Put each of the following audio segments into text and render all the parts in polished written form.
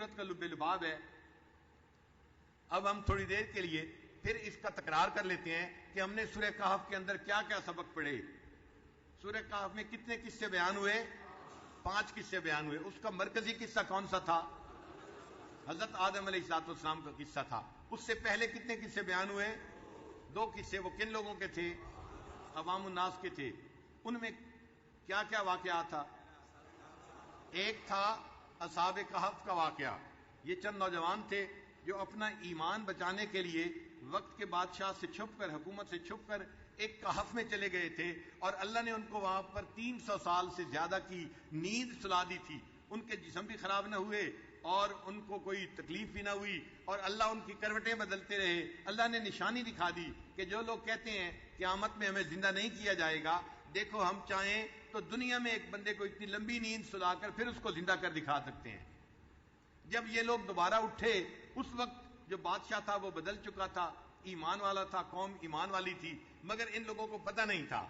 سورت کا لب لباب ہے. اب ہم تھوڑی دیر کے لیے پھر اس کا تکرار کر لیتے ہیں کہ ہم نے سورہ کہف کے اندر کیا کیا سبق پڑھے. سورہ کہف میں کتنے قصے بیان ہوئے؟ 5 قصے بیان ہوئے. اس کا مرکزی قصہ کون سا تھا؟ حضرت آدم علیہ السلام کا قصہ تھا. اس سے پہلے کتنے قصے بیان ہوئے؟ 2 قصے. وہ کن لوگوں کے تھے؟ عوام الناس کے تھے. ان میں کیا کیا واقعات تھا؟ ایک تھا اصحاب کہف کا واقعہ. یہ چند نوجوان تھے جو اپنا ایمان بچانے کے لیے وقت کے بادشاہ سے چھپ کر، حکومت سے چھپ کر ایک کہف میں چلے گئے تھے، اور اللہ نے ان کو وہاں پر 300 سال سے زیادہ کی نیند سلا دی تھی. ان کے جسم بھی خراب نہ ہوئے اور ان کو کوئی تکلیف بھی نہ ہوئی، اور اللہ ان کی کروٹیں بدلتے رہے. اللہ نے نشانی دکھا دی کہ جو لوگ کہتے ہیں قیامت میں ہمیں زندہ نہیں کیا جائے گا، دیکھو ہم چاہیں تو دنیا میں ایک بندے کو اتنی لمبی نیند سلا کر پھر اس کو زندہ کر دکھا سکتے ہیں. جب یہ لوگ دوبارہ اٹھے، اس وقت جو بادشاہ تھا وہ بدل چکا تھا، ایمان والا تھا، قوم ایمان والی تھی، مگر ان لوگوں کو پتہ نہیں تھا.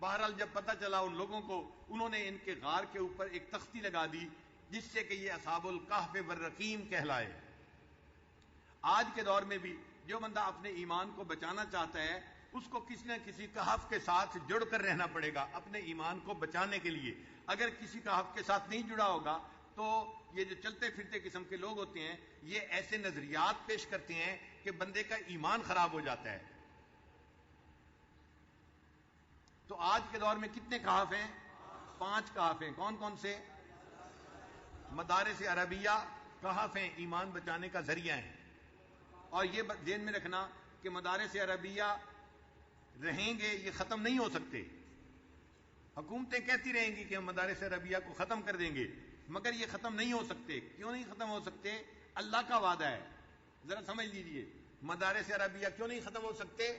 بہرحال جب پتہ چلا ان لوگوں کو، انہوں نے ان کے غار کے اوپر ایک تختی لگا دی جس سے کہ یہ اصحاب الکہف والرقیم کہلائے. آج کے دور میں بھی جو بندہ اپنے ایمان کو بچانا چاہتا ہے، اس کو کسی نہ کسی کہف کے ساتھ جڑ کر رہنا پڑے گا اپنے ایمان کو بچانے کے لیے. اگر کسی کہف کے ساتھ نہیں جڑا ہوگا تو یہ جو چلتے پھرتے قسم کے لوگ ہوتے ہیں، یہ ایسے نظریات پیش کرتے ہیں کہ بندے کا ایمان خراب ہو جاتا ہے. تو آج کے دور میں کتنے کہف ہیں؟ 5 کہف ہیں. کون کون سے؟ مدارس عربیہ کہف ہیں، ایمان بچانے کا ذریعہ ہیں. اور یہ ذہن میں رکھنا کہ مدارس عربیہ رہیں گے، یہ ختم نہیں ہو سکتے. حکومتیں کہتی رہیں گی کہ ہم مدارس عربیہ کو ختم کر دیں گے، مگر یہ ختم نہیں ہو سکتے. کیوں نہیں ختم ہو سکتے؟ اللہ کا وعدہ ہے. ذرا سمجھ لیجئے، مدارس عربیہ کیوں نہیں ختم ہو سکتے؟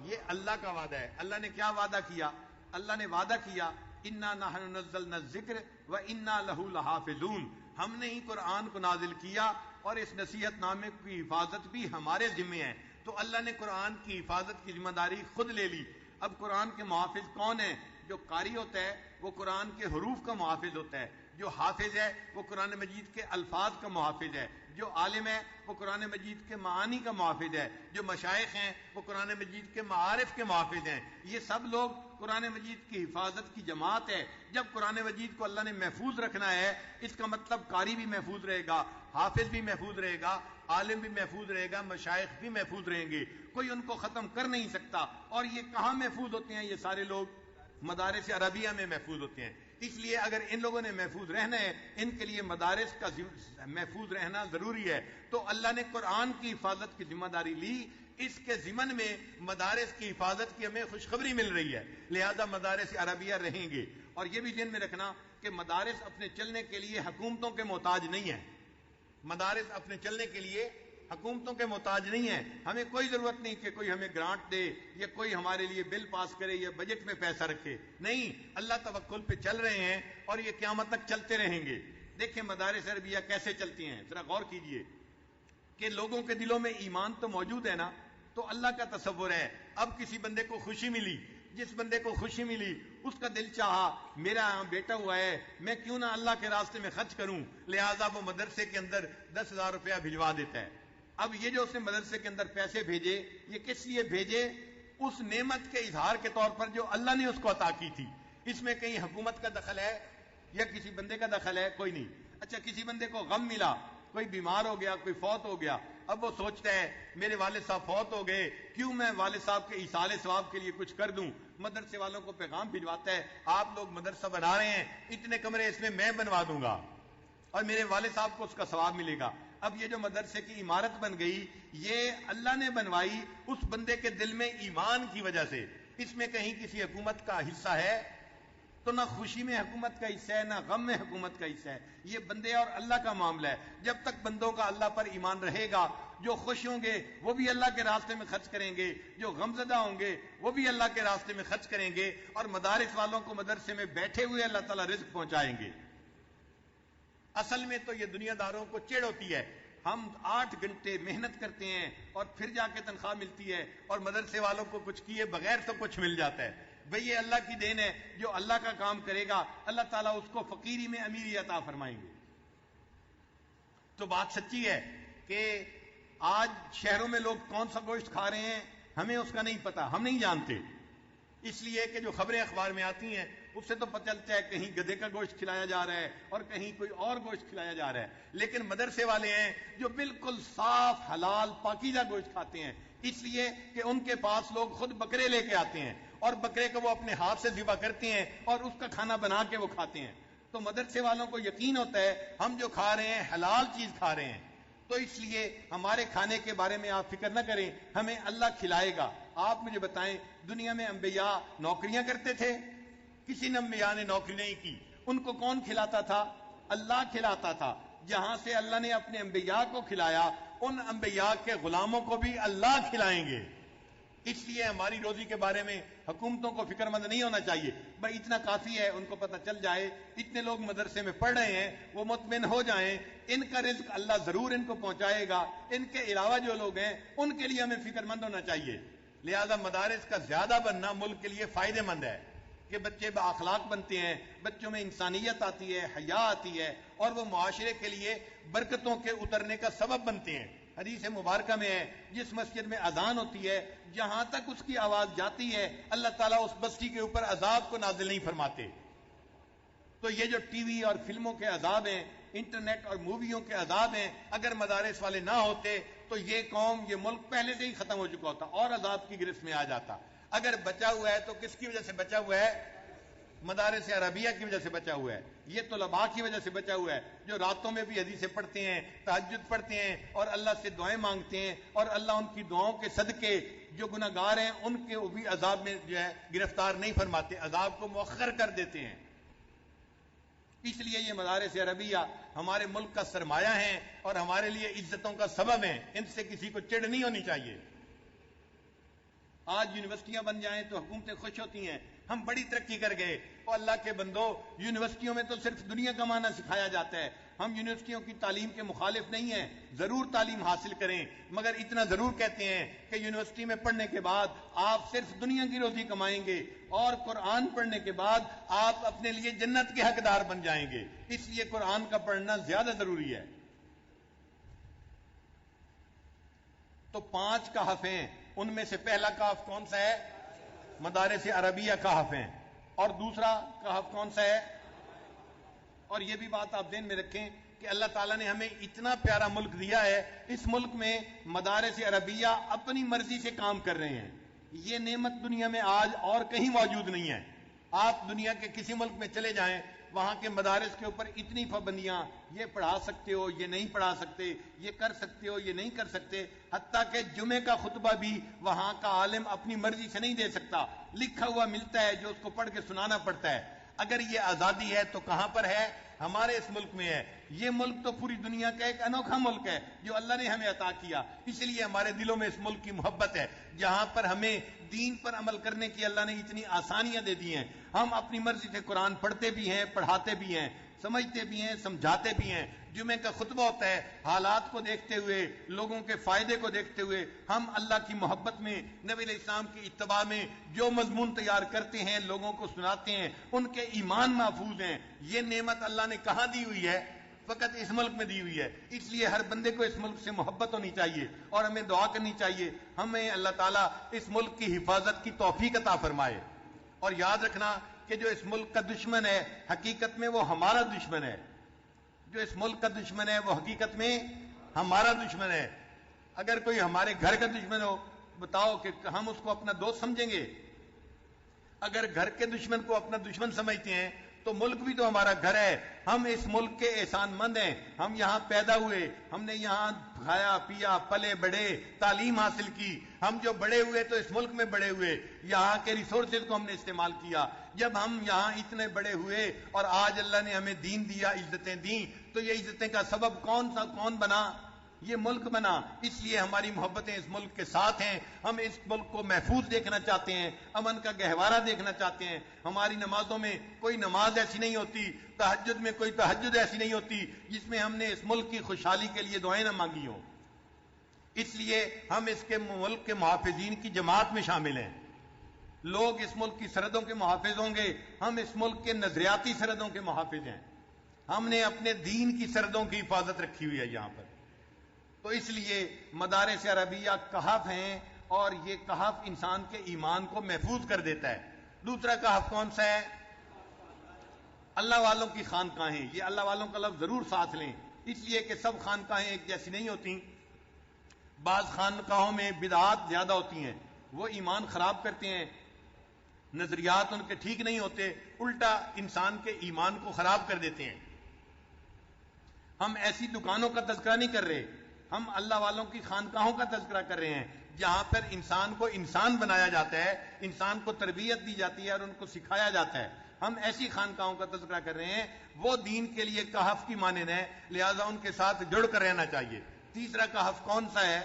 یہ اللہ کا وعدہ ہے. اللہ نے کیا وعدہ کیا؟ اللہ نے وعدہ کیا انا نحن نزلنا الذکر وانا لہ لحافظون. ہم نے ہی قرآن کو نازل کیا اور اس نصیحت نامے کی حفاظت بھی ہمارے ذمے ہے. تو اللہ نے قرآن کی حفاظت کی ذمہ داری خود لے لی. اب قرآن کے محافظ کون ہیں؟ جو قاری ہوتا ہے وہ قرآن کے حروف کا محافظ ہوتا ہے. جو حافظ ہے وہ قرآن مجید کے الفاظ کا محافظ ہے. جو عالم ہے وہ قرآن مجید کے معانی کا محافظ ہے. جو مشائخ ہیں وہ قرآن مجید کے معارف کے محافظ ہیں. یہ سب لوگ قرآن مجید کی حفاظت کی جماعت ہے. جب قرآن مجید کو اللہ نے محفوظ رکھنا ہے، اس کا مطلب قاری بھی محفوظ رہے گا، حافظ بھی محفوظ رہے گا، عالم بھی محفوظ رہے گا، مشائخ بھی محفوظ رہیں گے. کوئی ان کو ختم کر نہیں سکتا. اور یہ کہاں محفوظ ہوتے ہیں؟ یہ سارے لوگ مدارس عربیہ میں محفوظ ہوتے ہیں. اس لیے اگر ان لوگوں نے محفوظ رہنا ہے، ان کے لیے مدارس کا محفوظ رہنا ضروری ہے. تو اللہ نے قرآن کی حفاظت کی ذمہ داری لی. اس کے ضمن میں مدارس کی حفاظت کی ہمیں خوشخبری مل رہی ہے، لہذا مدارس عربیہ رہیں گے. اور یہ بھی ذہن میں رکھنا کہ مدارس اپنے چلنے کے لیے حکومتوں کے محتاج نہیں ہیں. مدارس اپنے چلنے کے لیے حکومتوں کے محتاج نہیں ہیں. ہمیں کوئی ضرورت نہیں کہ کوئی ہمیں گرانٹ دے یا کوئی ہمارے لیے بل پاس کرے یا بجٹ میں پیسہ رکھے. نہیں، اللہ توکل پہ چل رہے ہیں اور یہ قیامت تک چلتے رہیں گے. دیکھیں مدارس عربیہ کیسے چلتی ہیں، ذرا غور کیجئے کہ لوگوں کے دلوں میں ایمان تو موجود ہے نا، تو اللہ کا تصور ہے. اب کسی بندے کو خوشی ملی، جس بندے کو خوشی ملی اس کا دل چاہا میرا بیٹا ہوا ہے، میں کیوں نہ اللہ کے راستے میں خرچ کروں، لہذا وہ مدرسے کے اندر 10,000 روپیہ بھجوا دیتا ہے. اب یہ جو اس نے مدرسے کے اندر پیسے بھیجے، یہ کس لیے بھیجے؟ اس نعمت کے اظہار کے طور پر جو اللہ نے اس کو عطا کی تھی. اس میں کہیں حکومت کا دخل ہے یا کسی بندے کا دخل ہے؟ کوئی نہیں. اچھا، کسی بندے کو غم ملا، کوئی بیمار ہو گیا، کوئی فوت ہو گیا. اب وہ سوچتا ہے میرے والد صاحب فوت ہو گئے، کیوں میں والد صاحب کے ایصال ثواب کے لیے کچھ کر دوں. مدرسے والوں کو پیغام بھجواتا ہے آپ لوگ مدرسہ بنا رہے ہیں، اتنے کمرے اس میں بنوا دوں گا اور میرے والد صاحب کو اس کا ثواب ملے گا. اب یہ جو مدرسے کی عمارت بن گئی، یہ اللہ نے بنوائی اس بندے کے دل میں ایمان کی وجہ سے. اس میں کہیں کسی حکومت کا حصہ ہے؟ تو نہ خوشی میں حکومت کا حصہ ہے، نہ غم میں حکومت کا حصہ ہے. یہ بندے اور اللہ کا معاملہ ہے. جب تک بندوں کا اللہ پر ایمان رہے گا، جو خوش ہوں گے وہ بھی اللہ کے راستے میں خرچ کریں گے، جو غمزدہ ہوں گے وہ بھی اللہ کے راستے میں خرچ کریں گے، اور مدارس والوں کو مدرسے میں بیٹھے ہوئے اللہ تعالیٰ رزق پہنچائیں گے. اصل میں تو یہ دنیا داروں کو چڑ ہوتی ہے. ہم 8 گھنٹے محنت کرتے ہیں اور پھر جا کے تنخواہ ملتی ہے، اور مدرسے والوں کو کچھ کیے بغیر تو کچھ مل جاتا ہے. بھئی یہ اللہ کی دین ہے، جو اللہ کا کام کرے گا اللہ تعالیٰ اس کو فقیری میں امیری عطا فرمائیں گے. تو بات سچی ہے کہ آج شہروں میں لوگ کون سا گوشت کھا رہے ہیں ہمیں اس کا نہیں پتا، ہم نہیں جانتے، اس لیے کہ جو خبریں اخبار میں آتی ہیں اس سے تو پتہ چلتا ہے کہیں گدھے کا گوشت کھلایا جا رہا ہے اور کہیں کوئی اور گوشت کھلایا جا رہا ہے، لیکن مدرسے والے ہیں جو بالکل صاف حلال پاکیزہ گوشت کھاتے ہیں، اس لیے کہ ان کے پاس لوگ خود بکرے لے کے آتے ہیں اور بکرے کو وہ اپنے ہاتھ سے ذبح کرتے ہیں اور اس کا کھانا بنا کے وہ کھاتے ہیں۔ تو مدرسے والوں کو یقین ہوتا ہے ہم جو کھا رہے ہیں حلال چیز کھا رہے ہیں، تو اس لیے ہمارے کھانے کے بارے میں آپ فکر نہ کریں، ہمیں اللہ کھلائے گا۔ آپ مجھے بتائیں دنیا میں انبیاء نوکریاں کرتے تھے؟ کسی نے انبیاء نے نوکری نہیں کی، ان کو کون کھلاتا تھا؟ اللہ کھلاتا تھا۔ جہاں سے اللہ نے اپنے انبیاء کو کھلایا ان انبیاء کے غلاموں کو بھی اللہ کھلائیں گے۔ اس لیے ہماری روزی کے بارے میں حکومتوں کو فکر مند نہیں ہونا چاہیے، بھائی اتنا کافی ہے، ان کو پتہ چل جائے اتنے لوگ مدرسے میں پڑھ رہے ہیں، وہ مطمئن ہو جائیں، ان کا رزق اللہ ضرور ان کو پہنچائے گا، ان کے علاوہ جو لوگ ہیں ان کے لیے ہمیں فکر مند ہونا چاہیے۔ لہذا مدارس کا زیادہ بننا ملک کے لیے فائدہ مند ہے کہ بچے بااخلاق بنتے ہیں، بچوں میں انسانیت آتی ہے، حیا آتی ہے، اور وہ معاشرے کے لیے برکتوں کے اترنے کا سبب بنتے ہیں۔ حدیث مبارکہ میں ہے جس مسجد میں اذان ہوتی ہے جہاں تک اس کی آواز جاتی ہے اللہ تعالیٰ اس بستی کے اوپر عذاب کو نازل نہیں فرماتے۔ تو یہ جو ٹی وی اور فلموں کے عذاب ہیں، انٹرنیٹ اور موویوں کے عذاب ہیں، اگر مدارس والے نہ ہوتے تو یہ قوم، یہ ملک پہلے سے ہی ختم ہو چکا ہوتا اور عذاب کی گرفت میں آ جاتا۔ اگر بچا ہوا ہے تو کس کی وجہ سے بچا ہوا ہے؟ مدارس عربیہ کی وجہ سے بچا ہوا ہے، یہ طلباء کی وجہ سے بچا ہوا ہے جو راتوں میں بھی حدیثیں پڑھتے ہیں، تہجد پڑھتے ہیں اور اللہ سے دعائیں مانگتے ہیں، اور اللہ ان کی دعاؤں کے صدقے جو گناہگار ہیں ان کے بھی عذاب میں جو ہے گرفتار نہیں فرماتے، عذاب کو مؤخر کر دیتے ہیں۔ اس لیے یہ مدارس عربیہ ہمارے ملک کا سرمایہ ہیں اور ہمارے لیے عزتوں کا سبب ہیں، ان سے کسی کو چڑ نہیں ہونی چاہیے۔ آج یونیورسٹیاں بن جائیں تو حکومتیں خوش ہوتی ہیں، ہم بڑی ترقی کر گئے، اور اللہ کے بندو یونیورسٹیوں میں تو صرف دنیا کمانا سکھایا جاتا ہے۔ ہم یونیورسٹیوں کی تعلیم کے مخالف نہیں ہیں، ضرور تعلیم حاصل کریں، مگر اتنا ضرور کہتے ہیں کہ یونیورسٹی میں پڑھنے کے بعد آپ صرف دنیا کی روزی کمائیں گے اور قرآن پڑھنے کے بعد آپ اپنے لیے جنت کے حقدار بن جائیں گے، اس لیے قرآن کا پڑھنا زیادہ ضروری ہے۔ تو 5 کہف ہیں، ان میں سے پہلا کہف کون سا ہے؟ مدارس عربیہ کہف ہیں، اور دوسرا کہف کون سا ہے؟ اور یہ بھی بات آپ ذہن میں رکھیں کہ اللہ تعالیٰ نے ہمیں اتنا پیارا ملک دیا ہے، اس ملک میں مدارس عربیہ اپنی مرضی سے کام کر رہے ہیں، یہ نعمت دنیا میں آج اور کہیں موجود نہیں ہے۔ آپ دنیا کے کسی ملک میں چلے جائیں، وہاں کے مدارس کے اوپر اتنی پابندیاں، یہ پڑھا سکتے ہو، یہ نہیں پڑھا سکتے، یہ کر سکتے ہو، یہ نہیں کر سکتے، حتیٰ کہ جمعے کا خطبہ بھی وہاں کا عالم اپنی مرضی سے نہیں دے سکتا، لکھا ہوا ملتا ہے جو اس کو پڑھ کے سنانا پڑتا ہے۔ اگر یہ آزادی ہے تو کہاں پر ہے؟ ہمارے اس ملک میں ہے۔ یہ ملک تو پوری دنیا کا ایک انوکھا ملک ہے جو اللہ نے ہمیں عطا کیا، اس لیے ہمارے دلوں میں اس ملک کی محبت ہے، جہاں پر ہمیں دین پر عمل کرنے کی اللہ نے اتنی آسانیاں دے دی ہیں۔ ہم اپنی مرضی سے قرآن پڑھتے بھی ہیں، پڑھاتے بھی ہیں، سمجھتے بھی ہیں، سمجھاتے بھی ہیں۔ جمعے کا خطبہ ہوتا ہے، حالات کو دیکھتے ہوئے، لوگوں کے فائدے کو دیکھتے ہوئے ہم اللہ کی محبت میں، نبی علیہ السلام کی اتباع میں جو مضمون تیار کرتے ہیں، لوگوں کو سناتے ہیں، ان کے ایمان محفوظ ہیں۔ یہ نعمت اللہ نے کہاں دی ہوئی ہے؟ فقط اس ملک میں دی ہوئی ہے۔ اس لیے ہر بندے کو اس ملک سے محبت ہونی چاہیے اور ہمیں دعا کرنی چاہیے ہمیں اللہ تعالیٰ اس ملک کی حفاظت کی توفیق عطا فرمائے۔ اور یاد رکھنا کہ جو اس ملک کا دشمن ہے حقیقت میں وہ ہمارا دشمن ہے، جو اس ملک کا دشمن ہے وہ حقیقت میں ہمارا دشمن ہے۔ اگر کوئی ہمارے گھر کا دشمن ہو، بتاؤ کہ ہم اس کو اپنا دوست سمجھیں گے؟ اگر گھر کے دشمن کو اپنا دشمن سمجھتے ہیں تو ملک بھی تو ہمارا گھر ہے۔ ہم اس ملک کے احسان مند ہیں، ہم یہاں پیدا ہوئے، ہم نے یہاں کھایا پیا، پلے بڑھے، تعلیم حاصل کی، ہم جو بڑے ہوئے تو اس ملک میں بڑے ہوئے، یہاں کے ریسورسز کو ہم نے استعمال کیا۔ جب ہم یہاں اتنے بڑے ہوئے اور آج اللہ نے ہمیں دین دیا، عزتیں دیں، تو یہ عزتیں کا سبب کون بنا؟ یہ ملک بنا۔ اس لیے ہماری محبتیں اس ملک کے ساتھ ہیں، ہم اس ملک کو محفوظ دیکھنا چاہتے ہیں، امن کا گہوارہ دیکھنا چاہتے ہیں۔ ہماری نمازوں میں کوئی نماز ایسی نہیں ہوتی، تہجد میں کوئی تہجد ایسی نہیں ہوتی جس میں ہم نے اس ملک کی خوشحالی کے لیے دعائیں نہ مانگی ہوں۔ اس لیے ہم اس کے ملک کے محافظین کی جماعت میں شامل ہیں۔ لوگ اس ملک کی سرحدوں کے محافظ ہوں گے، ہم اس ملک کے نظریاتی سرحدوں کے محافظ ہیں۔ ہم نے اپنے دین کی سرحدوں کی حفاظت رکھی ہوئی ہے یہاں پر. تو اس لیے مدارس عربیہ کہف ہیں، اور یہ کہف انسان کے ایمان کو محفوظ کر دیتا ہے. دوسرا کہف کون سا ہے؟ اللہ والوں کی خانقاہیں. یہ اللہ والوں کا لفظ ضرور ساتھ لیں، اس لیے کہ سب خانقاہیں ایک جیسی نہیں ہوتی. بعض خانقاہوں میں بدعات زیادہ ہوتی ہیں، وہ ایمان خراب کرتے ہیں، نظریات ان کے ٹھیک نہیں ہوتے، الٹا انسان کے ایمان کو خراب کر دیتے ہیں. ہم ایسی دکانوں کا تذکرہ نہیں کر رہے، ہم اللہ والوں کی خانقاہوں کا تذکرہ کر رہے ہیں جہاں پر انسان کو انسان بنایا جاتا ہے، انسان کو تربیت دی جاتی ہے اور ان کو سکھایا جاتا ہے. ہم ایسی خانقاہوں کا تذکرہ کر رہے ہیں، وہ دین کے لیے کہف کی مانند ہے، لہذا ان کے ساتھ جڑ کر رہنا چاہیے. تیسرا کہف کون سا ہے؟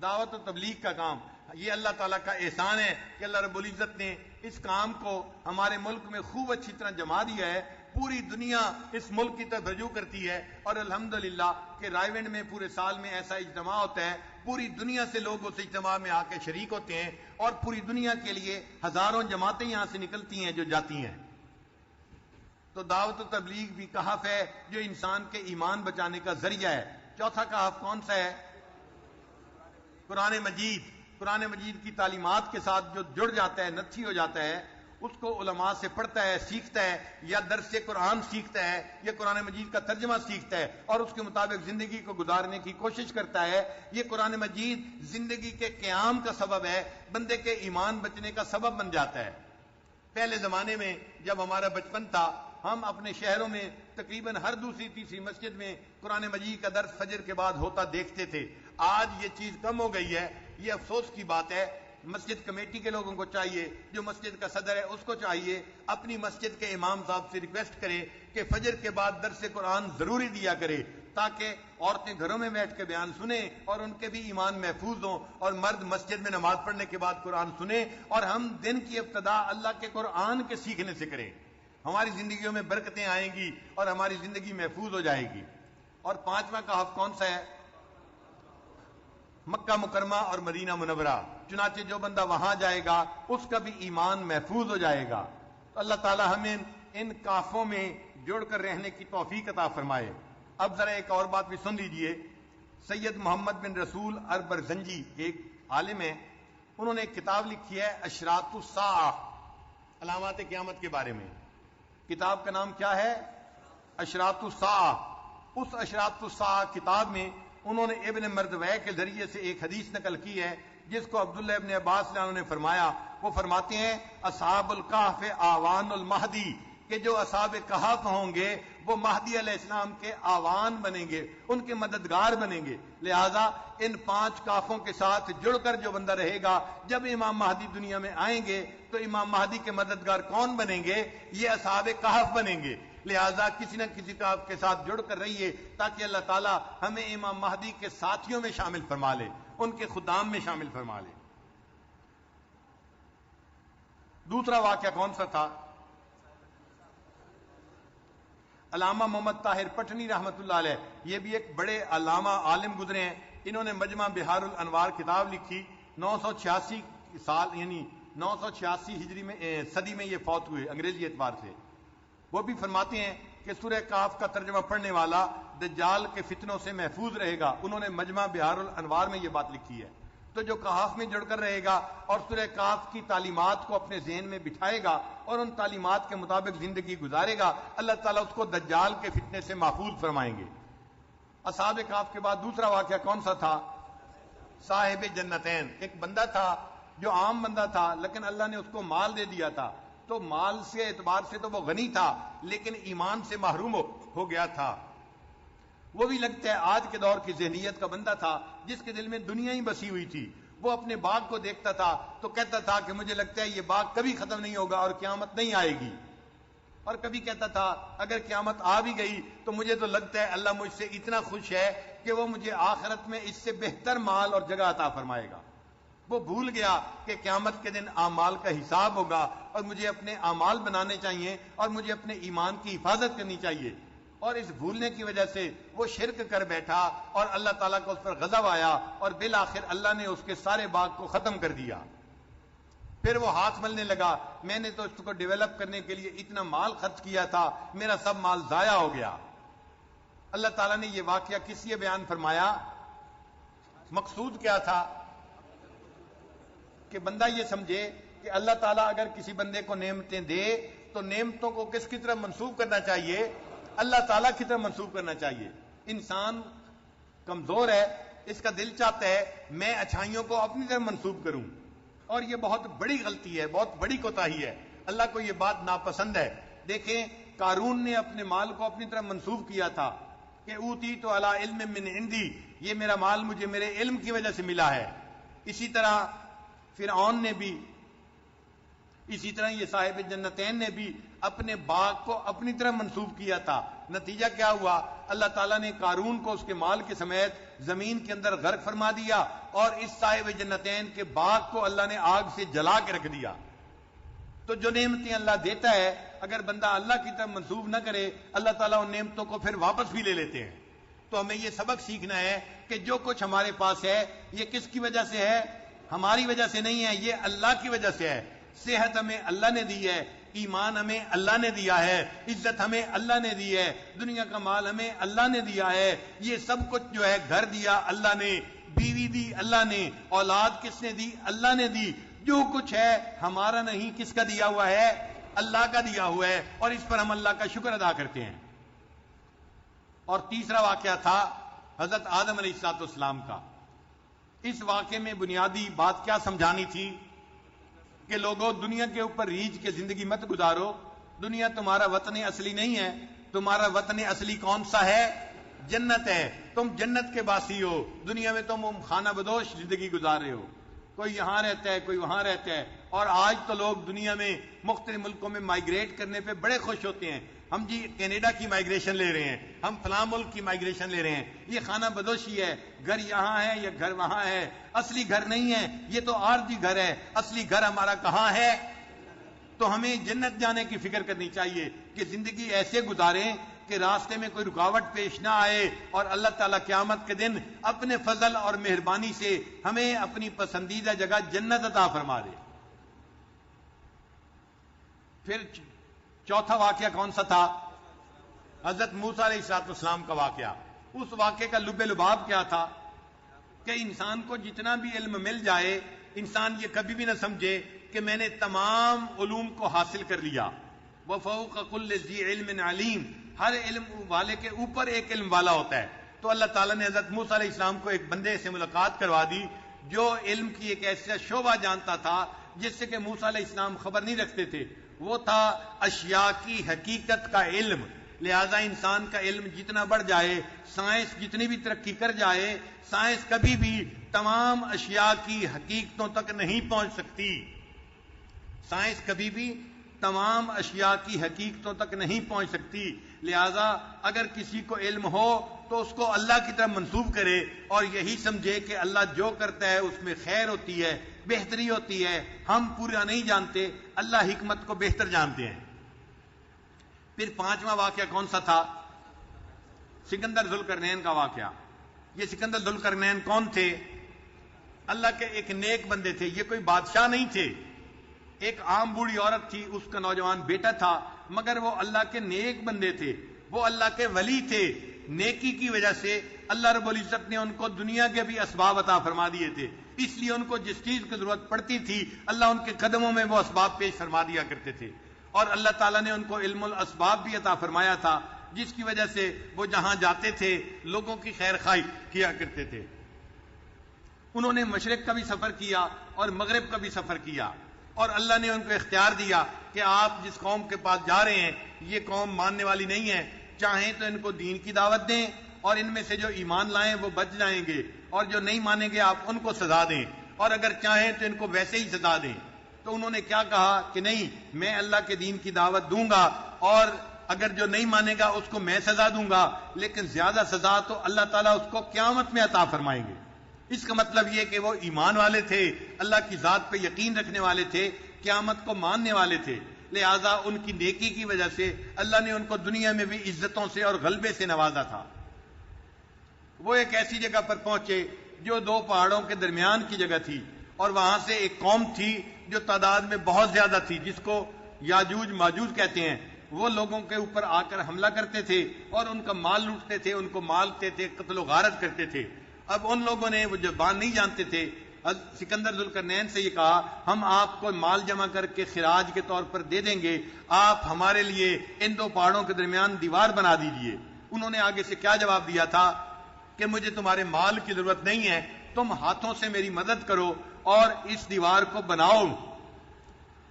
دعوت و تبلیغ کا کام. یہ اللہ تعالیٰ کا احسان ہے کہ اللہ رب العزت نے اس کام کو ہمارے ملک میں خوب اچھی طرح جما دیا ہے. پوری دنیا اس ملک کی طرف رجوع کرتی ہے، اور الحمدللہ کہ رائے ونڈ میں پورے سال میں ایسا اجتماع ہوتا ہے، پوری دنیا سے لوگ اس اجتماع میں آ کے شریک ہوتے ہیں، اور پوری دنیا کے لیے ہزاروں جماعتیں یہاں سے نکلتی ہیں جو جاتی ہیں. تو دعوت و تبلیغ بھی کہف ہے جو انسان کے ایمان بچانے کا ذریعہ ہے. چوتھا کہف کون سا ہے؟ قرآن مجید. قرآن مجید کی تعلیمات کے ساتھ جو جڑ جاتا ہے، نتھی ہو جاتا ہے، اس کو علماء سے پڑھتا ہے، سیکھتا ہے، یا درس قرآن سیکھتا ہے، یا قرآن مجید کا ترجمہ سیکھتا ہے اور اس کے مطابق زندگی کو گزارنے کی کوشش کرتا ہے. یہ قرآن مجید زندگی کے قیام کا سبب ہے، بندے کے ایمان بچنے کا سبب بن جاتا ہے. پہلے زمانے میں جب ہمارا بچپن تھا، ہم اپنے شہروں میں تقریباً ہر دوسری تیسری مسجد میں قرآن مجید کا درس فجر کے بعد ہوتا دیکھتے تھے. آج یہ چیز کم ہو گئی ہے. یہ افسوس کی بات ہے. مسجد کمیٹی کے لوگوں کو چاہیے، جو مسجد کا صدر ہے اس کو چاہیے اپنی مسجد کے امام صاحب سے ریکویسٹ کرے کہ فجر کے بعد درس قرآن ضروری دیا کرے، تاکہ عورتیں گھروں میں بیٹھ کے بیان سنیں اور ان کے بھی ایمان محفوظ ہوں، اور مرد مسجد میں نماز پڑھنے کے بعد قرآن سنیں، اور ہم دن کی ابتدا اللہ کے قرآن کے سیکھنے سے کریں. ہماری زندگیوں میں برکتیں آئیں گی اور ہماری زندگی محفوظ ہو جائے گی. اور پانچواں کہف کون سا ہے؟ مکہ مکرمہ اور مدینہ منورہ. چنانچہ جو بندہ وہاں جائے گا اس کا بھی ایمان محفوظ ہو جائے گا. تو اللہ تعالی ہمیں ان کافوں میں جڑ کر رہنے کی توفیق عطا فرمائے. اب ذرا ایک اور بات بھی سن لیجئے. سید محمد بن رسول اربرزنجی ایک عالم ہیں، انہوں نے ایک کتاب لکھی ہے اشراط الساعہ، علامات قیامت کے بارے میں. کتاب کا نام کیا ہے؟ اشراط الساعہ. اس اشراط الساعہ کتاب میں انہوں نے ابن مردویہ کے ذریعے سے ایک حدیث نقل کی ہے جس کو عبداللہ ابن عباس نے فرمایا. وہ فرماتے ہیں اصحاب الکہف آوان المہدی، کہ جو اصحاب کہف ہوں گے وہ مہدی علیہ السلام کے آوان بنیں گے، ان کے مددگار بنیں گے. لہذا ان 5 کافوں کے ساتھ جڑ کر جو بندہ رہے گا، جب امام مہدی دنیا میں آئیں گے تو امام مہدی کے مددگار کون بنیں گے؟ یہ اصحاب کہف بنیں گے. لہذا کسی نہ کسی کہف کے ساتھ جڑ کر رہیے تاکہ اللہ تعالی ہمیں امام مہدی کے ساتھیوں میں شامل فرما لے، ان کے خدام میں شامل فرما لے. دوسرا واقعہ کون سا تھا؟ علامہ محمد طاہر پٹنی رحمت اللہ علیہ، یہ بھی ایک بڑے علامہ عالم گزرے ہیں. انہوں نے مجمع بہار الانوار کتاب لکھی. 986 سال یعنی 986 ہجری میں صدی میں یہ فوت ہوئے انگریزی اعتبار سے. وہ بھی فرماتے ہیں کہ سورہ کہف کا ترجمہ پڑھنے والا دجال کے فتنوں سے محفوظ رہے گا. انہوں نے مجمع بہار الانوار میں یہ بات لکھی ہے. تو جو کہف میں جڑ کر رہے گا اور سورہ کہف کی تعلیمات کو اپنے ذہن میں بٹھائے گا اور ان تعلیمات کے مطابق زندگی گزارے گا، اللہ تعالیٰ اس کو دجال کے فتنے سے محفوظ فرمائیں گے. اصحاب کہف کے بعد دوسرا واقعہ کون سا تھا؟ صاحب جنتین. ایک بندہ تھا جو عام بندہ تھا، لیکن اللہ نے اس کو مال دے دیا تھا. تو مال سے اعتبار سے تو وہ غنی تھا، لیکن ایمان سے محروم ہو گیا تھا. وہ بھی لگتا ہے آج کے دور کی ذہنیت کا بندہ تھا جس کے دل میں دنیا ہی بسی ہوئی تھی. وہ اپنے باغ کو دیکھتا تھا تو کہتا تھا کہ مجھے لگتا ہے یہ باغ کبھی ختم نہیں ہوگا اور قیامت نہیں آئے گی. اور کبھی کہتا تھا اگر قیامت آ بھی گئی تو مجھے تو لگتا ہے اللہ مجھ سے اتنا خوش ہے کہ وہ مجھے آخرت میں اس سے بہتر مال اور جگہ عطا فرمائے گا. وہ بھول گیا کہ قیامت کے دن اعمال کا حساب ہوگا اور مجھے اپنے اعمال بنانے چاہیے اور مجھے اپنے ایمان کی حفاظت کرنی چاہیے. اور اس بھولنے کی وجہ سے وہ شرک کر بیٹھا اور اللہ تعالیٰ کا اس پر غضب آیا اور بالآخر اللہ نے اس کے سارے باغ کو ختم کر دیا. پھر وہ ہاتھ ملنے لگا، میں نے تو اس کو ڈیولپ کرنے کے لیے اتنا مال خرچ کیا تھا، میرا سب مال ضائع ہو گیا۔ اللہ تعالیٰ نے یہ واقعہ کس لیے بیان فرمایا؟ مقصود کیا تھا؟ کہ بندہ یہ سمجھے کہ اللہ تعالیٰ اگر کسی بندے کو نعمتیں دے تو نعمتوں کو کس کی طرف منسوب کرنا چاہیے؟ اللہ تعالیٰ کی طرف منسوب کرنا چاہیے۔ انسان کمزور ہے، اس کا دل چاہتا ہے میں اچھائیوں کو اپنی طرف منسوب کروں، اور یہ بہت بڑی غلطی ہے، بہت بڑی کوتاہی ہے، اللہ کو یہ بات ناپسند ہے۔ دیکھیں قارون نے اپنے مال کو اپنی طرف منسوب کیا تھا کہ اوتیت علی علم من عندی، یہ میرا مال مجھے میرے علم کی وجہ سے ملا ہے۔ اسی طرح فرعون نے بھی، اسی طرح یہ صاحب جنتین نے بھی اپنے باغ کو اپنی طرف منسوب کیا تھا۔ نتیجہ کیا ہوا؟ اللہ تعالیٰ نے قارون کو اس کے مال کے سمیت زمین کے اندر غرق فرما دیا، اور اس صاحب جنتین کے باغ کو اللہ نے آگ سے جلا کے رکھ دیا۔ تو جو نعمتیں اللہ دیتا ہے اگر بندہ اللہ کی طرف منسوب نہ کرے، اللہ تعالیٰ ان نعمتوں کو پھر واپس بھی لے لیتے ہیں۔ تو ہمیں یہ سبق سیکھنا ہے کہ جو کچھ ہمارے پاس ہے یہ کس کی وجہ سے ہے؟ ہماری وجہ سے نہیں ہے، یہ اللہ کی وجہ سے ہے۔ صحت ہمیں اللہ نے دی ہے، ایمان ہمیں اللہ نے دیا ہے، عزت ہمیں اللہ نے دی ہے، دنیا کا مال ہمیں اللہ نے دیا ہے، یہ سب کچھ جو ہے گھر دیا اللہ نے، بیوی دی اللہ نے، اولاد کس نے دی؟ اللہ نے دی۔ جو کچھ ہے ہمارا نہیں، کس کا دیا ہوا ہے؟ اللہ کا دیا ہوا ہے، اور اس پر ہم اللہ کا شکر ادا کرتے ہیں۔ اور تیسرا واقعہ تھا حضرت آدم علیہ السلام کا۔ اس واقعے میں بنیادی بات کیا سمجھانی تھی کہ لوگوں دنیا کے اوپر ریجھ کے زندگی مت گزارو، دنیا تمہارا وطن اصلی نہیں ہے، تمہارا وطن اصلی کون سا ہے؟ جنت ہے، تم جنت کے باسی ہو، دنیا میں تم خانہ بدوش زندگی گزار رہے ہو، کوئی یہاں رہتا ہے کوئی وہاں رہتا ہے۔ اور آج تو لوگ دنیا میں مختلف ملکوں میں مائگریٹ کرنے پہ بڑے خوش ہوتے ہیں، ہم جی کینیڈا کی مائگریشن لے رہے ہیں، ہم فلاں ملک کی مائگریشن لے رہے ہیں، یہ خانہ بدوشی ہے، گھر یہاں ہے یا گھر وہاں ہے، اصلی گھر نہیں ہے، یہ تو عارضی گھر ہے، اصلی گھر ہمارا کہاں ہے؟ تو ہمیں جنت جانے کی فکر کرنی چاہیے کہ زندگی ایسے گزاریں کہ راستے میں کوئی رکاوٹ پیش نہ آئے، اور اللہ تعالیٰ قیامت کے دن اپنے فضل اور مہربانی سے ہمیں اپنی پسندیدہ جگہ جنت عطا فرما دے۔ پھر چوتھا واقعہ کون سا تھا؟ حضرت موسیٰ علیہ السلام کا واقعہ۔ اس واقعے کا لب لباب کیا تھا کہ انسان کو جتنا بھی علم مل جائے، انسان یہ کبھی بھی نہ سمجھے کہ میں نے تمام علوم کو حاصل کر لیا۔ وَفَوْقَ كُلِّ ذِي عِلْمٍ عَلِيمٍ، ہر علم والے کے اوپر ایک علم والا ہوتا ہے۔ تو اللہ تعالیٰ نے حضرت موسیٰ علیہ السلام کو ایک بندے سے ملاقات کروا دی جو علم کی ایک ایسا شعبہ جانتا تھا جس سے کہ موسیٰ علیہ السلام خبر نہیں رکھتے تھے، وہ تھا اشیاء کی حقیقت کا علم۔ لہذا انسان کا علم جتنا بڑھ جائے، سائنس جتنی بھی ترقی کر جائے، سائنس کبھی بھی تمام اشیاء کی حقیقتوں تک نہیں پہنچ سکتی۔ سائنس کبھی بھی تمام اشیاء کی حقیقتوں تک نہیں پہنچ سکتی۔ لہذا اگر کسی کو علم ہو تو اس کو اللہ کی طرف منسوب کرے، اور یہی سمجھے کہ اللہ جو کرتا ہے اس میں خیر ہوتی ہے، بہتری ہوتی ہے، ہم پورا نہیں جانتے، اللہ حکمت کو بہتر جانتے ہیں۔ پھر پانچواں واقعہ کون سا تھا؟ سکندر ذوالقرنین کا واقعہ۔ یہ سکندر ذوالقرنین کون تھے؟ اللہ کے ایک نیک بندے تھے، یہ کوئی بادشاہ نہیں تھے، ایک عام بوڑھی عورت تھی، اس کا نوجوان بیٹا تھا، مگر وہ اللہ کے نیک بندے تھے، وہ اللہ کے ولی تھے۔ نیکی کی وجہ سے اللہ رب العزت نے ان کو دنیا کے بھی اسباب عطا فرما دیے تھے، اس لیے ان کو جس چیز کی ضرورت پڑتی تھی اللہ ان کے قدموں میں وہ اسباب پیش فرما دیا کرتے تھے، اور اللہ تعالیٰ نے ان کو علم الاسباب بھی عطا فرمایا تھا، جس کی وجہ سے وہ جہاں جاتے تھے لوگوں کی خیر خواہی کیا کرتے تھے۔ انہوں نے مشرق کا بھی سفر کیا اور مغرب کا بھی سفر کیا، اور اللہ نے ان کو اختیار دیا کہ آپ جس قوم کے پاس جا رہے ہیں یہ قوم ماننے والی نہیں ہے، چاہیں تو ان کو دین کی دعوت دیں، اور ان میں سے جو ایمان لائیں وہ بچ جائیں گے، اور جو نہیں مانیں گے آپ ان کو سزا دیں، اور اگر چاہیں تو ان کو ویسے ہی سزا دیں۔ تو انہوں نے کیا کہا کہ نہیں، میں اللہ کے دین کی دعوت دوں گا، اور اگر جو نہیں مانے گا اس کو میں سزا دوں گا، لیکن زیادہ سزا تو اللہ تعالیٰ اس کو قیامت میں عطا فرمائیں گے۔ اس کا مطلب یہ کہ وہ ایمان والے تھے، اللہ کی ذات پہ یقین رکھنے والے تھے، قیامت کو ماننے والے تھے، لہذا ان کی نیکی کی وجہ سے اللہ نے ان کو دنیا میں بھی عزتوں سے اور غلبے سے نوازا تھا۔ وہ ایک ایسی جگہ پر پہنچے جو دو پہاڑوں کے درمیان کی جگہ تھی، اور وہاں سے ایک قوم تھی جو تعداد میں بہت زیادہ تھی، جس کو یاجوج ماجوج کہتے ہیں، وہ لوگوں کے اوپر آ کر حملہ کرتے تھے اور ان کا مال لوٹتے تھے، ان کو مارتے تھے، قتل و غارت کرتے تھے۔ اب ان لوگوں نے وہ زبان نہیں جانتے تھے، سکندر ذوالقرنین سے یہ کہا ہم آپ کو مال جمع کر کے خراج کے طور پر دے دیں گے، آپ ہمارے لیے ان دو پہاڑوں کے درمیان دیوار بنا دیجئے۔ انہوں نے آگے سے کیا جواب دیا تھا کہ مجھے تمہارے مال کی ضرورت نہیں ہے، تم ہاتھوں سے میری مدد کرو اور اس دیوار کو بناؤ،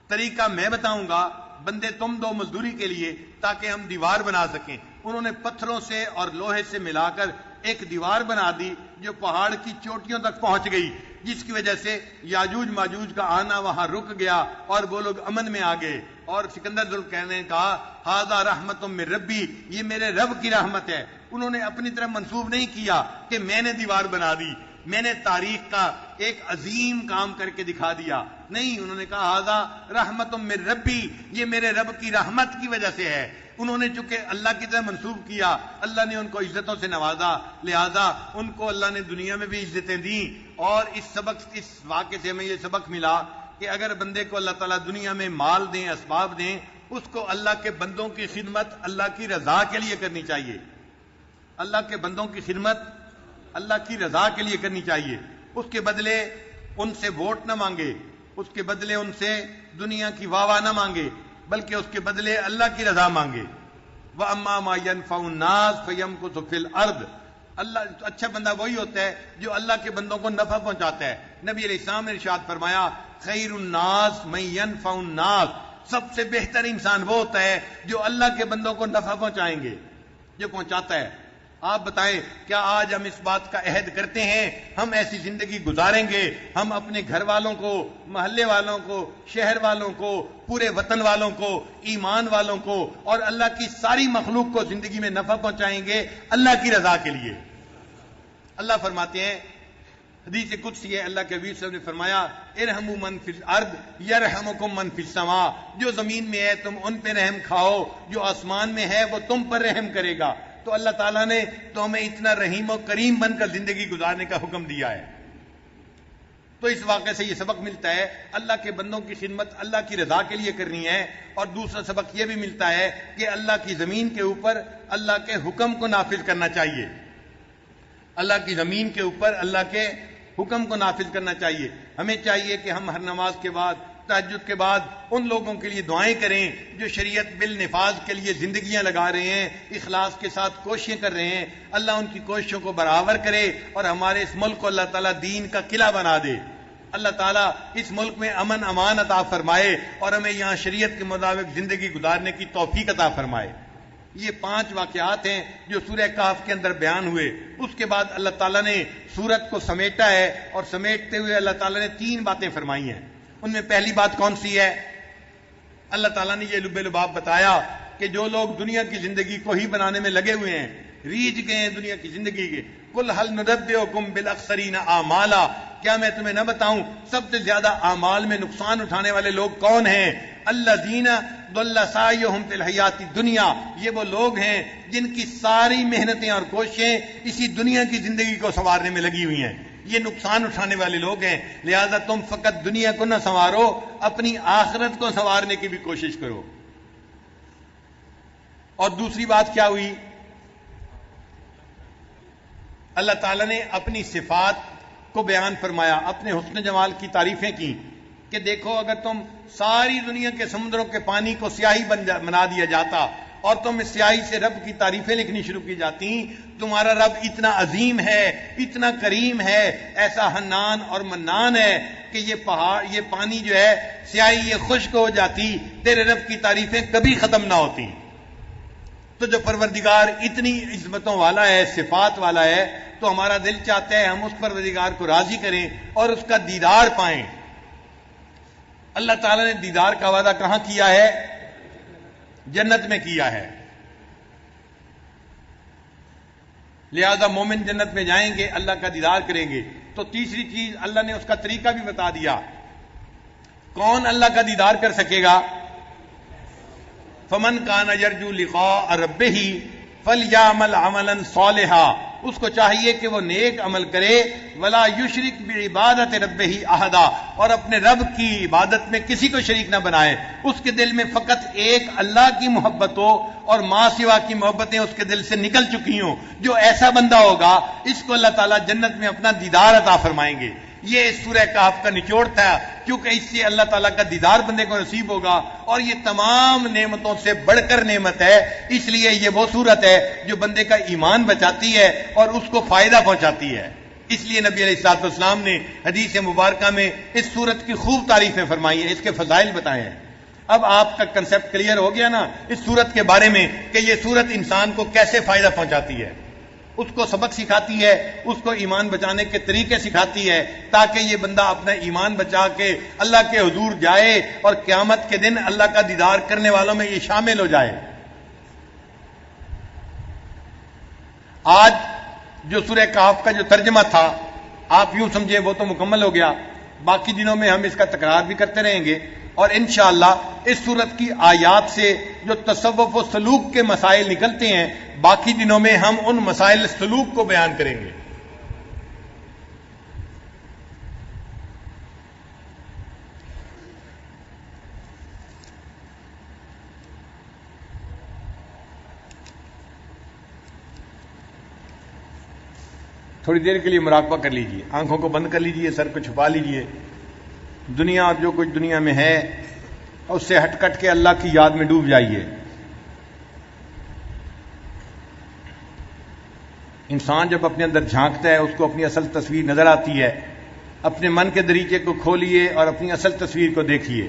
طریقہ میں بتاؤں گا، بندے تم دو مزدوری کے لیے تاکہ ہم دیوار بنا سکیں۔ انہوں نے پتھروں سے اور لوہے سے ملا کر ایک دیوار بنا دی جو پہاڑ کی چوٹیوں تک پہنچ گئی، جس کی وجہ سے یاجوج ماجوج کا آنا وہاں رک گیا اور وہ لوگ امن میں آ گئے۔ اور سکندر ذوالقرنین نے کہا ھذا رحمت من ربی، یہ میرے رب کی رحمت ہے۔ انہوں نے اپنی طرف منسوب نہیں کیا کہ میں نے دیوار بنا دی، میں نے تاریخ کا ایک عظیم کام کر کے دکھا دیا، نہیں، انہوں نے کہا ھذا رحمت من ربی، یہ میرے رب کی رحمت کی وجہ سے ہے۔ انہوں نے چونکہ اللہ کی طرف منسوب کیا، اللہ نے ان کو عزتوں سے نوازا، لہذا ان کو اللہ نے دنیا میں بھی عزتیں دیں۔ اور اس واقعے سے ہمیں یہ سبق ملا کہ اگر بندے کو اللہ تعالیٰ دنیا میں مال دیں، اسباب دیں، اس کو اللہ کے بندوں کی خدمت اللہ کی رضا کے لیے کرنی چاہیے، اللہ کے بندوں کی خدمت اللہ کی رضا کے لیے کرنی چاہیے۔ اس کے بدلے ان سے ووٹ نہ مانگے، اس کے بدلے ان سے دنیا کی واہ واہ نہ مانگے، بلکہ اس کے بدلے اللہ کی رضا مانگے۔ وَأَمَّا مَا يَنْفَعُ النَّاسَ فَيَمْكُثُ فِي الْأَرْضِ، اللہ اچھا بندہ وہی ہوتا ہے جو اللہ کے بندوں کو نفع پہنچاتا ہے۔ نبی علیہ السلام نے ارشاد فرمایا خیر الناس من ينفع الناس، سب سے بہتر انسان وہ ہوتا ہے جو اللہ کے بندوں کو نفع پہنچائیں گے، جو پہنچاتا ہے۔ آپ بتائیں کیا آج ہم اس بات کا عہد کرتے ہیں ہم ایسی زندگی گزاریں گے، ہم اپنے گھر والوں کو، محلے والوں کو، شہر والوں کو، پورے وطن والوں کو، ایمان والوں کو اور اللہ کی ساری مخلوق کو زندگی میں نفع پہنچائیں گے اللہ کی رضا کے لیے؟ اللہ فرماتے ہیں، حدیث قدسی ہے، اللہ کے حبیب صلی اللہ علیہ وسلم نے فرمایا ارحموا من فی الارض یرحمکم من فی السماء، جو زمین میں ہے تم ان پہ رحم کھاؤ، جو آسمان میں ہے وہ تم پر رحم کرے گا۔ تو اللہ تعالیٰ نے تو ہمیں اتنا رحیم و کریم بن کر زندگی گزارنے کا حکم دیا ہے۔ تو اس واقعے سے یہ سبق ملتا ہے اللہ کے بندوں کی خدمت اللہ کی رضا کے لیے کرنی ہے، اور دوسرا سبق یہ بھی ملتا ہے کہ اللہ کی زمین کے اوپر اللہ کے حکم کو نافذ کرنا چاہیے، اللہ کی زمین کے اوپر اللہ کے حکم کو نافذ کرنا چاہیے۔ ہمیں چاہیے کہ ہم ہر نماز کے بعد، تہجد کے بعد ان لوگوں کے لیے دعائیں کریں جو شریعت بالنفاذ کے لیے زندگیاں لگا رہے ہیں، اخلاص کے ساتھ کوششیں کر رہے ہیں۔ اللہ ان کی کوششوں کو برابر کرے اور ہمارے اس ملک کو اللہ تعالیٰ دین کا قلعہ بنا دے۔ اللہ تعالیٰ اس ملک میں امن امان عطا فرمائے اور ہمیں یہاں شریعت کے مطابق زندگی گزارنے کی توفیق عطا فرمائے۔ یہ 5 واقعات ہیں جو سورہ کہف کے اندر بیان ہوئے۔ اس کے بعد اللہ تعالیٰ نے سورت کو سمیٹا ہے، اور سمیٹتے ہوئے اللہ تعالیٰ نے 3 باتیں فرمائی ہیں۔ ان میں پہلی بات کون سی ہے؟ اللہ تعالیٰ نے یہ لب لباب بتایا کہ جو لوگ دنیا کی زندگی کو ہی بنانے میں لگے ہوئے ہیں، ریجھ گئے ہیں دنیا کی زندگی کے، قُلْ هَلْ نُنَبِّئُكُم بِالْأَخْسَرِينَ أَعْمَالًا، کیا میں تمہیں نہ بتاؤں سب سے زیادہ اعمال میں نقصان اٹھانے والے لوگ کون ہیں؟ الذین ضل سعیہم فی الحیات الدنیا، یہ وہ لوگ ہیں جن کی ساری محنتیں اور کوششیں اسی دنیا کی زندگی کو سنوارنے میں لگی ہوئی ہیں، یہ نقصان اٹھانے والے لوگ ہیں۔ لہذا تم فقط دنیا کو نہ سنوارو، اپنی آخرت کو سنوارنے کی بھی کوشش کرو۔ اور دوسری بات کیا ہوئی؟ اللہ تعالیٰ نے اپنی صفات کو بیان فرمایا، اپنے حسن جمال کی تعریفیں کی کہ دیکھو اگر تم ساری دنیا کے سمندروں کے پانی کو سیاہی بنا دیا جاتا اور تم اس سیاہی سے رب کی تعریفیں لکھنی شروع کی جاتی، تمہارا رب اتنا عظیم ہے، اتنا کریم ہے، ایسا حنان اور منان ہے کہ یہ پانی جو ہے سیاہی یہ خشک ہو جاتی، تیرے رب کی تعریفیں کبھی ختم نہ ہوتی۔ تو جو پروردگار اتنی عظمتوں والا ہے، صفات والا ہے، تو ہمارا دل چاہتا ہے ہم اس پروردگار کو راضی کریں اور اس کا دیدار پائیں۔ اللہ تعالیٰ نے دیدار کا وعدہ کہاں کیا ہے؟ جنت میں کیا ہے۔ لہذا مومن جنت میں جائیں گے، اللہ کا دیدار کریں گے۔ تو تیسری چیز اللہ نے اس کا طریقہ بھی بتا دیا، کون اللہ کا دیدار کر سکے گا؟ فمن کان یرجو لقاء ربہ فلیعمل عملا صالحا، اس کو چاہیے کہ وہ نیک عمل کرے، ولا یشرک بعبادت ربہ احدا، اور اپنے رب کی عبادت میں کسی کو شریک نہ بنائے، اس کے دل میں فقط ایک اللہ کی محبت ہو اور ماں سوا کی محبتیں اس کے دل سے نکل چکی ہوں۔ جو ایسا بندہ ہوگا اس کو اللہ تعالیٰ جنت میں اپنا دیدار عطا فرمائیں گے۔ یہ سورہ کہف کا نچوڑ تھا، کیونکہ اس سے اللہ تعالیٰ کا دیدار بندے کو نصیب ہوگا، اور یہ تمام نعمتوں سے بڑھ کر نعمت ہے، اس لیے یہ وہ صورت ہے جو بندے کا ایمان بچاتی ہے اور اس کو فائدہ پہنچاتی ہے۔ اس لیے نبی علیہ الصلوۃ والسلام نے حدیث مبارکہ میں اس صورت کی خوب تعریفیں فرمائی ہیں، اس کے فضائل بتائے ہیں۔ اب آپ کا کنسیپٹ کلیئر ہو گیا نا اس صورت کے بارے میں کہ یہ صورت انسان کو کیسے فائدہ پہنچاتی ہے، اس کو سبق سکھاتی ہے، اس کو ایمان بچانے کے طریقے سکھاتی ہے، تاکہ یہ بندہ اپنا ایمان بچا کے اللہ کے حضور جائے اور قیامت کے دن اللہ کا دیدار کرنے والوں میں یہ شامل ہو جائے۔ آج جو سورہ کہف کا جو ترجمہ تھا آپ یوں سمجھیں وہ تو مکمل ہو گیا، باقی دنوں میں ہم اس کا تکرار بھی کرتے رہیں گے، اور انشاءاللہ اس صورت کی آیات سے جو تصوف و سلوک کے مسائل نکلتے ہیں باقی دنوں میں ہم ان مسائل سلوک کو بیان کریں گے۔ تھوڑی دیر کے لیے مراقبہ کر لیجئے، آنکھوں کو بند کر لیجئے، سر کو چھپا لیجئے، دنیا اور جو کچھ دنیا میں ہے اس سے ہٹ کٹ کے اللہ کی یاد میں ڈوب جائیے۔ انسان جب اپنے اندر جھانکتا ہے اس کو اپنی اصل تصویر نظر آتی ہے۔ اپنے من کے دریچے کو کھولیے اور اپنی اصل تصویر کو دیکھیے۔